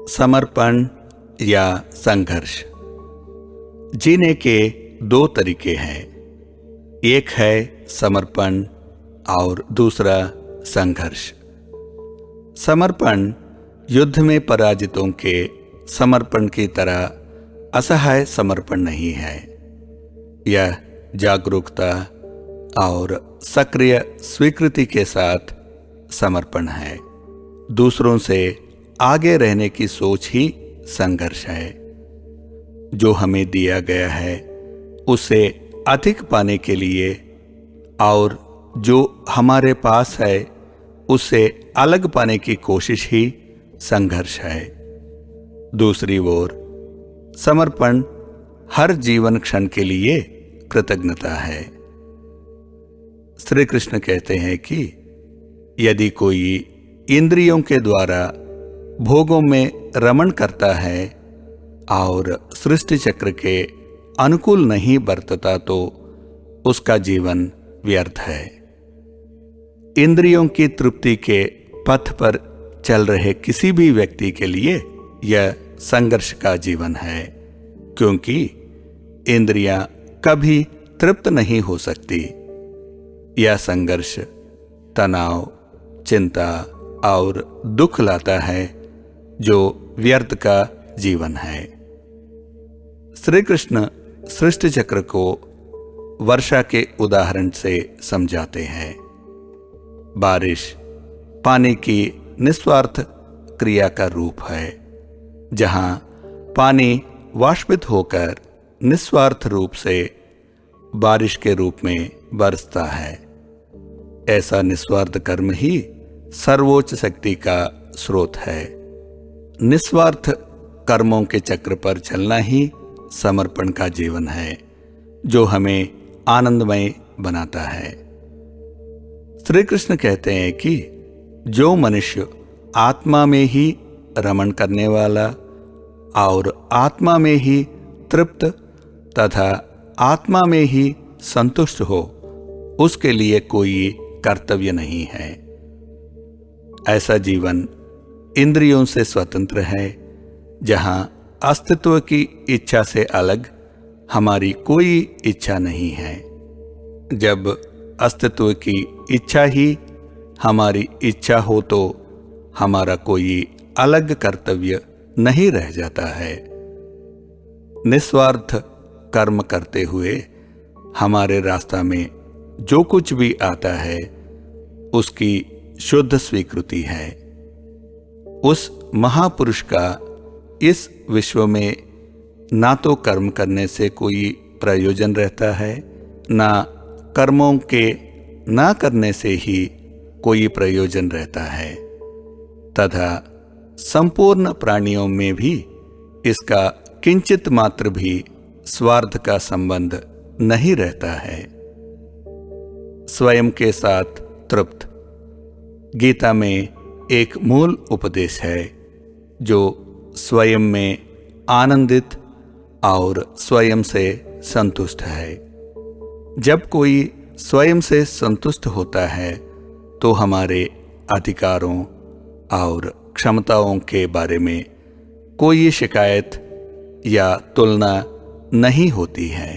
समर्पण या संघर्ष जीने के दो तरीके हैं। एक है समर्पण और दूसरा संघर्ष। समर्पण युद्ध में पराजितों के समर्पण की तरह असहाय समर्पण नहीं है। यह जागरूकता और सक्रिय स्वीकृति के साथ समर्पण है। दूसरों से आगे रहने की सोच ही संघर्ष है। जो हमें दिया गया है उसे अधिक पाने के लिए और जो हमारे पास है उससे अलग पाने की कोशिश ही संघर्ष है। दूसरी ओर समर्पण हर जीवन क्षण के लिए कृतज्ञता है। श्री कृष्ण कहते हैं कि यदि कोई इंद्रियों के द्वारा भोगों में रमण करता है और सृष्टि चक्र के अनुकूल नहीं बरतता तो उसका जीवन व्यर्थ है। इंद्रियों की तृप्ति के पथ पर चल रहे किसी भी व्यक्ति के लिए यह संघर्ष का जीवन है, क्योंकि इंद्रियां कभी तृप्त नहीं हो सकती। यह संघर्ष तनाव, चिंता और दुख लाता है, जो व्यर्थ का जीवन है। श्री कृष्ण सृष्टि चक्र को वर्षा के उदाहरण से समझाते हैं। बारिश पानी की निस्वार्थ क्रिया का रूप है, जहां पानी वाष्पित होकर निस्वार्थ रूप से बारिश के रूप में बरसता है। ऐसा निस्वार्थ कर्म ही सर्वोच्च शक्ति का स्रोत है। निस्वार्थ कर्मों के चक्र पर चलना ही समर्पण का जीवन है, जो हमें आनंदमय बनाता है। श्री कृष्ण कहते हैं कि जो मनुष्य आत्मा में ही रमण करने वाला और आत्मा में ही तृप्त तथा आत्मा में ही संतुष्ट हो, उसके लिए कोई कर्तव्य नहीं है। ऐसा जीवन इंद्रियों से स्वतंत्र है, जहां अस्तित्व की इच्छा से अलग हमारी कोई इच्छा नहीं है। जब अस्तित्व की इच्छा ही हमारी इच्छा हो तो हमारा कोई अलग कर्तव्य नहीं रह जाता है। निस्वार्थ कर्म करते हुए हमारे रास्ता में जो कुछ भी आता है उसकी शुद्ध स्वीकृति है। उस महापुरुष का इस विश्व में ना तो कर्म करने से कोई प्रयोजन रहता है, ना कर्मों के ना करने से ही कोई प्रयोजन रहता है, तथा संपूर्ण प्राणियों में भी इसका किंचित मात्र भी स्वार्थ का संबंध नहीं रहता है। स्वयं के साथ तृप्त गीता में एक मूल उपदेश है, जो स्वयं में आनंदित और स्वयं से संतुष्ट है। जब कोई स्वयं से संतुष्ट होता है तो हमारे अधिकारों और क्षमताओं के बारे में कोई शिकायत या तुलना नहीं होती है।